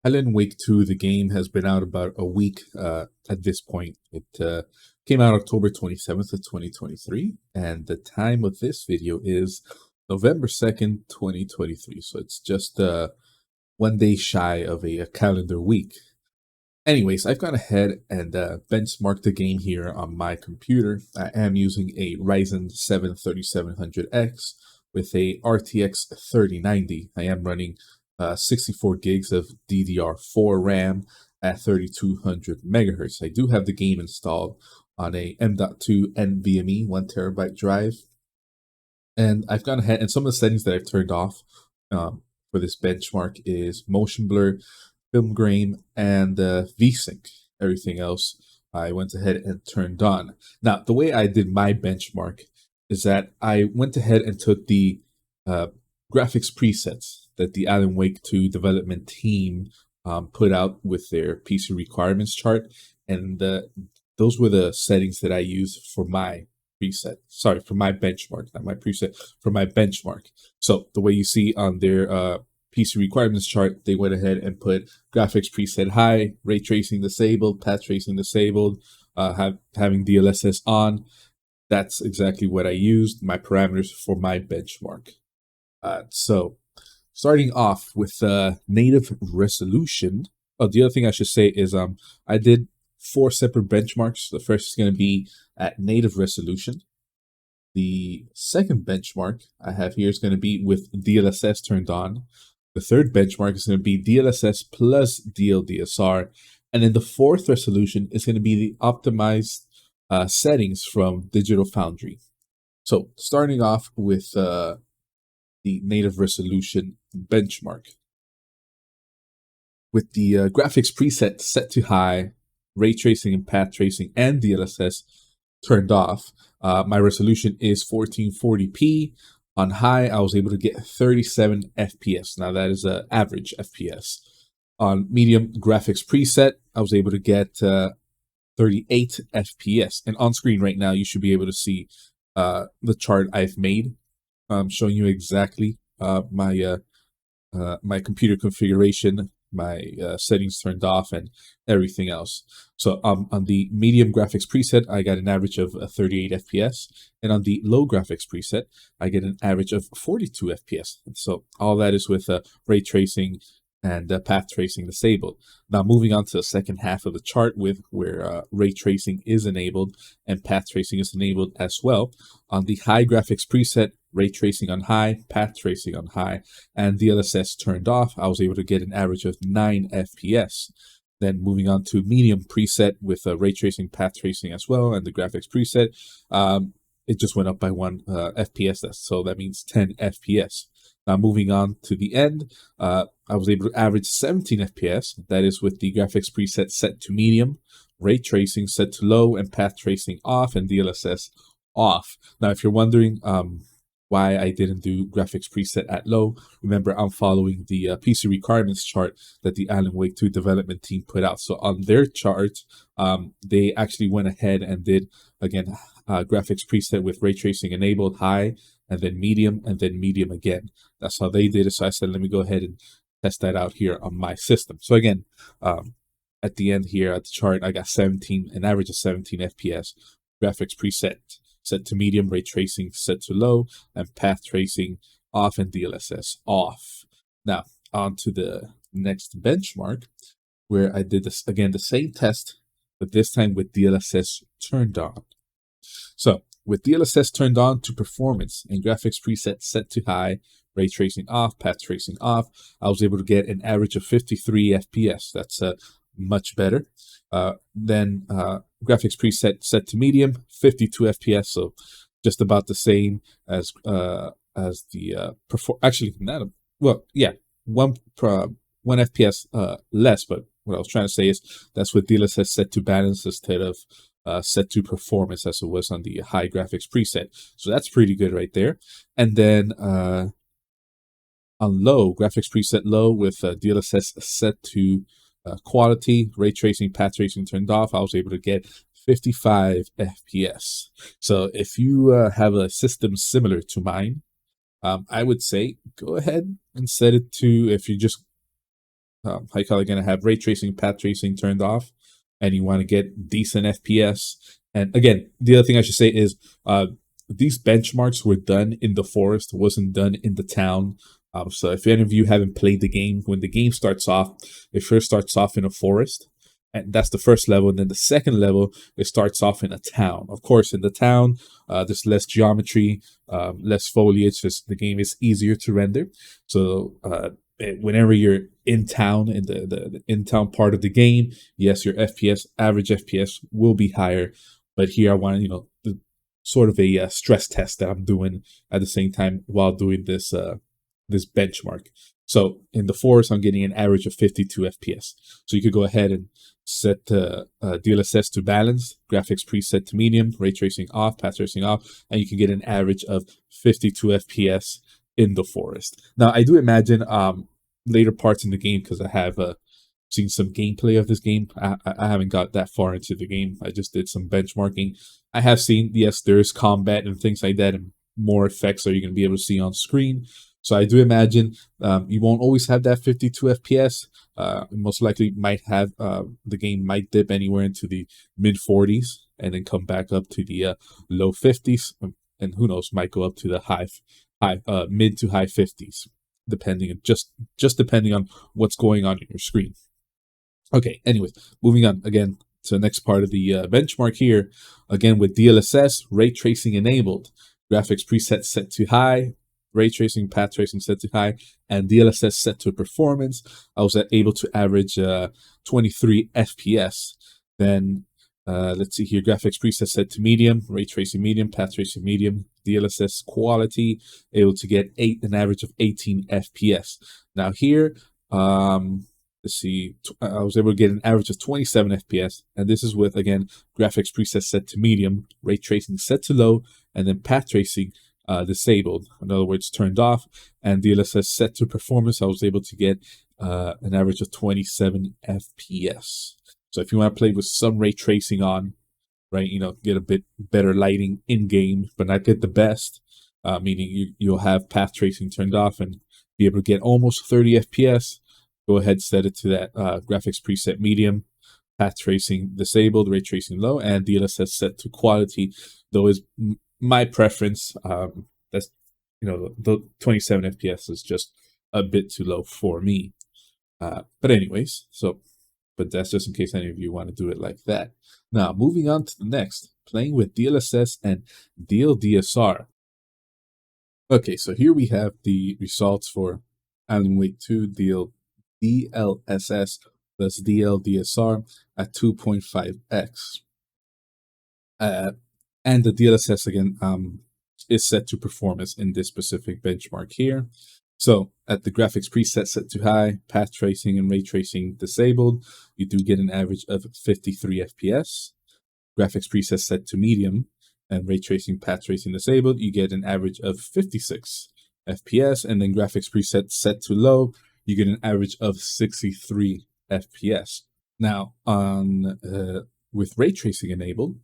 Alan Wake 2, the game, has been out about a week at this point. It came out October 27th of 2023, and the time of this video is November 2nd, 2023. So it's just 1 day shy of a calendar week. Anyways, I've gone ahead and benchmarked the game here on my computer. I am using a Ryzen 7 3700X with a RTX 3090. I am running 64 gigs of DDR4 RAM at 3200 megahertz. I do have the game installed on a M.2 NVMe 1 terabyte drive. And I've gone ahead, and some of the settings that I've turned off for this benchmark is motion blur, film grain, and VSync. Everything else I went ahead and turned on. Now, the way I did my benchmark is that I went ahead and took the graphics presets that the Alan Wake 2 development team put out with their PC requirements chart, and those were the settings that I used for my preset. Sorry, for my benchmark, not my preset, for my benchmark. So the way you see on their PC requirements chart, they went ahead and put graphics preset high, ray tracing disabled, path tracing disabled, having DLSS on. That's exactly what I used, my parameters for my benchmark. So starting off with native resolution. Oh, the other thing I should say is I did 4 separate benchmarks. The first is going to be at native resolution. The second benchmark I have here is going to be with DLSS turned on. The third benchmark is going to be DLSS plus DLDSR. And then the fourth resolution is going to be the optimized settings from Digital Foundry. So starting off with the native resolution benchmark. With the graphics preset set to high, ray tracing and path tracing and DLSS turned off, my resolution is 1440p. On high, I was able to get 37 FPS. Now that is an average FPS. On medium graphics preset, I was able to get 38 FPS. And on screen right now, you should be able to see the chart I've made. I'm showing you exactly my computer configuration, my settings turned off, and everything else. So on the medium graphics preset, I got an average of 38 FPS, and on the low graphics preset, I get an average of 42 FPS. So all that is with ray tracing and path tracing disabled. Now moving on to the second half of the chart with where ray tracing is enabled and path tracing is enabled as well. On the high graphics preset, ray tracing on high, path tracing on high, and DLSS turned off, I was able to get an average of 9 FPS. Then moving on to medium preset with ray tracing, path tracing as well, and the graphics preset, it just went up by 1 FPS, so that means 10 FPS. Now moving on to the end, I was able to average 17 FPS. That is with the graphics preset set to medium, ray tracing set to low, and path tracing off, and DLSS off. Now, if you're wondering why I didn't do graphics preset at low, remember I'm following the PC requirements chart that the Alan Wake 2 development team put out. So on their chart, they actually went ahead and did, again, graphics preset with ray tracing enabled high, and then medium again. That's how they did it. So I said, let me go ahead and test that out here on my system. So again, at the end here at the chart, I got an average of 17 FPS, graphics preset set to medium, ray tracing set to low, and path tracing off, and DLSS off. Now, on to the next benchmark, where I did this again, the same test, but this time with DLSS turned on. So with DLSS turned on to performance and graphics preset set to high, ray tracing off, path tracing off, I was able to get an average of 53 FPS. That's much better. Then graphics preset set to medium, 52 FPS, so just about the same as the actually not a, well, yeah, one FPS less, but what I was trying to say is that's with DLSS set to balance instead of set to performance as it was on the high graphics preset. So that's pretty good right there. And then on low, graphics preset low with DLSS set to quality, ray tracing, path tracing turned off, I was able to get 55 FPS. So if you have a system similar to mine, I would say go ahead and set it to, if you just how you call it, going to have ray tracing, path tracing turned off, and you want to get decent FPS. And again, the other thing I should say is these benchmarks were done in the forest, wasn't done in the town. So if any of you haven't played the game, when the game starts off, it first starts off in a forest. And that's the first level. And then the second level, it starts off in a town. Of course, in the town, there's less geometry, less foliage. Just the game is easier to render. So whenever you're in town, in the in-town part of the game, yes, your FPS, average FPS will be higher. But here I want, sort of a stress test that I'm doing at the same time while doing this this benchmark. So in the forest, I'm getting an average of 52 FPS. So you could go ahead and set DLSS to balance, graphics preset to medium, ray tracing off, path tracing off, and you can get an average of 52 FPS in the forest. Now, I do imagine later parts in the game, because I have seen some gameplay of this game. I haven't got that far into the game. I just did some benchmarking. I have seen, yes, there's combat and things like that, and more effects are you going to be able to see on screen. So I do imagine you won't always have that 52 FPS. Most likely might have the game might dip anywhere into the mid 40s and then come back up to the low 50s, and who knows, might go up to the mid to high 50s, depending just depending on what's going on in your screen. Okay, anyways, moving on again to the next part of the benchmark here. Again, with DLSS, ray tracing enabled, graphics preset set to high, ray tracing, path tracing set to high, and DLSS set to performance, I was able to average 23 FPS. Then let's see here, graphics preset set to medium, ray tracing medium, path tracing medium, DLSS quality, able to get an average of 18 FPS. Now here, let's see, I was able to get an average of 27 FPS, and this is with, again, graphics preset set to medium, ray tracing set to low, and then path tracing disabled, in other words, turned off, and DLSS set to performance. I was able to get an average of 27 FPS. So if you want to play with some ray tracing on, right, get a bit better lighting in game, but not get the best, meaning you'll have path tracing turned off and be able to get almost 30 FPS. Go ahead, set it to that graphics preset medium, path tracing disabled, ray tracing low, and DLSS set to quality, though is my preference. That's the 27 FPS is just a bit too low for me. But anyways, but that's just in case any of you want to do it like that. Now, moving on to the next, playing with DLSS and DLDSR. Okay, so here we have the results for Alan Wake 2 DLSS plus DLDSR at 2.5x. And the DLSS, again, is set to performance in this specific benchmark here. So at the graphics preset set to high, path tracing and ray tracing disabled, you do get an average of 53 FPS. Graphics preset set to medium and ray tracing, path tracing disabled, you get an average of 56 FPS. And then graphics preset set to low, you get an average of 63 FPS. Now, with ray tracing enabled,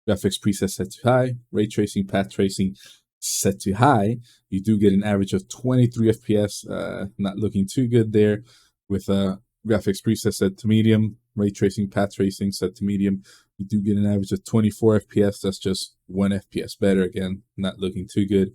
graphics preset set to high, ray tracing, path tracing set to high, you do get an average of 23 FPS. Not looking too good there. With graphics preset set to medium, ray tracing, path tracing set to medium, you do get an average of 24 FPS. That's just 1 FPS better. Again, not looking too good.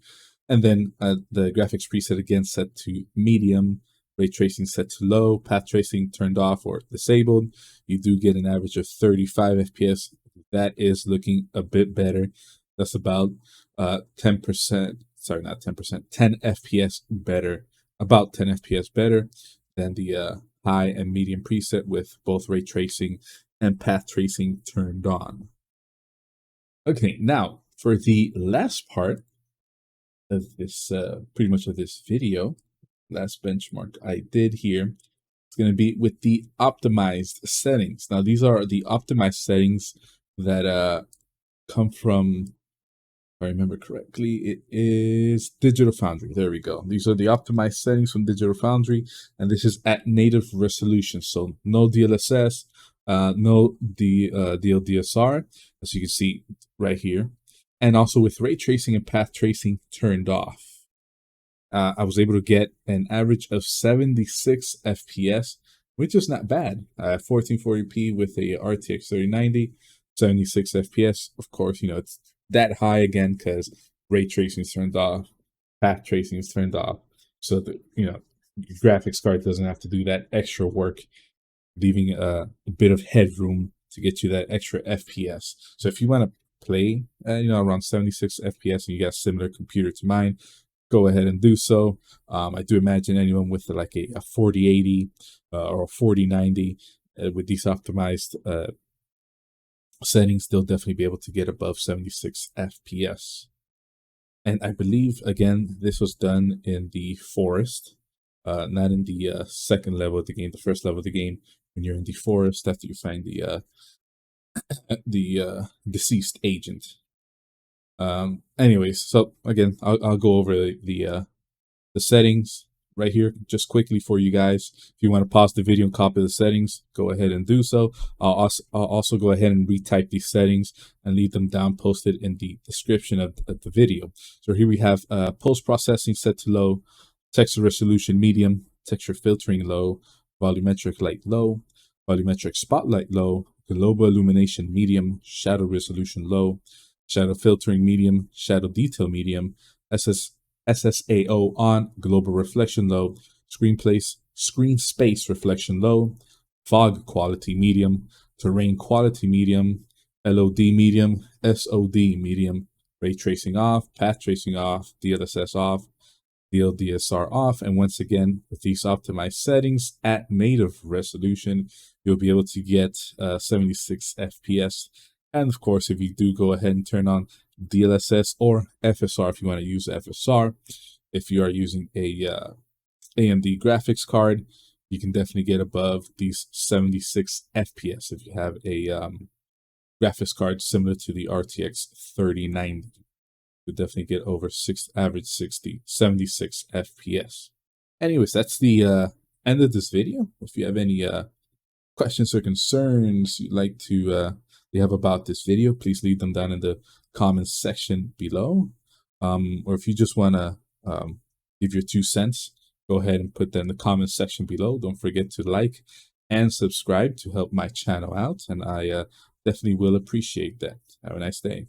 And then the graphics preset again set to medium, ray tracing set to low, path tracing turned off or disabled, you do get an average of 35 FPS. That is looking a bit better. That's about 10%, sorry, not 10%, 10 FPS better, about 10 FPS better than the high and medium preset with both ray tracing and path tracing turned on. Okay, now for the last part of this, pretty much of this video, last benchmark I did here, it's going to be with the optimized settings. Now, these are the optimized settings that come from, if I remember correctly, it is Digital Foundry. There we go. These are the optimized settings from Digital Foundry, and this is at native resolution. So no DLSS, no DLDSR, as you can see right here, and also with ray tracing and path tracing turned off. I was able to get an average of 76 FPS which is not bad. 1440p with a RTX 3090, 76 FPS. Of course, it's that high again because ray tracing is turned off, path tracing is turned off, so that your graphics card doesn't have to do that extra work, leaving a bit of headroom to get you that extra FPS. So if you want to play, around 76 FPS, and you got a similar computer to mine, go ahead and do so. I do imagine anyone with like a 4080 or a 4090 with these optimized settings, they'll definitely be able to get above 76 FPS. And I believe, again, this was done in the forest, not in the second level of the game, the first level of the game. When you're in the forest, after you find the deceased agent. Anyways, so again, I'll go over the settings right here just quickly for you guys. If you want to pause the video and copy the settings, go ahead and do so. I'll also go ahead and retype these settings and leave them down posted in the description of the video. So here we have post-processing set to low, texture resolution medium, texture filtering low, volumetric light low, volumetric spotlight low, global illumination medium, shadow resolution low, shadow filtering medium, shadow detail medium, SSAO on, global reflection low, screen space reflection low, fog quality medium, terrain quality medium, LOD medium, SOD medium, ray tracing off, path tracing off, DLSS off, DLSR off. And once again, with these optimized settings at native resolution, you'll be able to get 76 FPS. And of course, if you do go ahead and turn on DLSS or FSR, if you want to use FSR, if you are using a AMD graphics card, you can definitely get above these 76 FPS if you have a graphics card similar to the RTX 3090. You'll definitely get over average 76 FPS. Anyways, that's the end of this video. If you have any questions or concerns you'd like to have about this video, please leave them down in the comments section below. Or if you just want to give your 2 cents, go ahead and put that in the comments section below. Don't forget to like and subscribe to help my channel out, and I definitely will appreciate that. Have a nice day.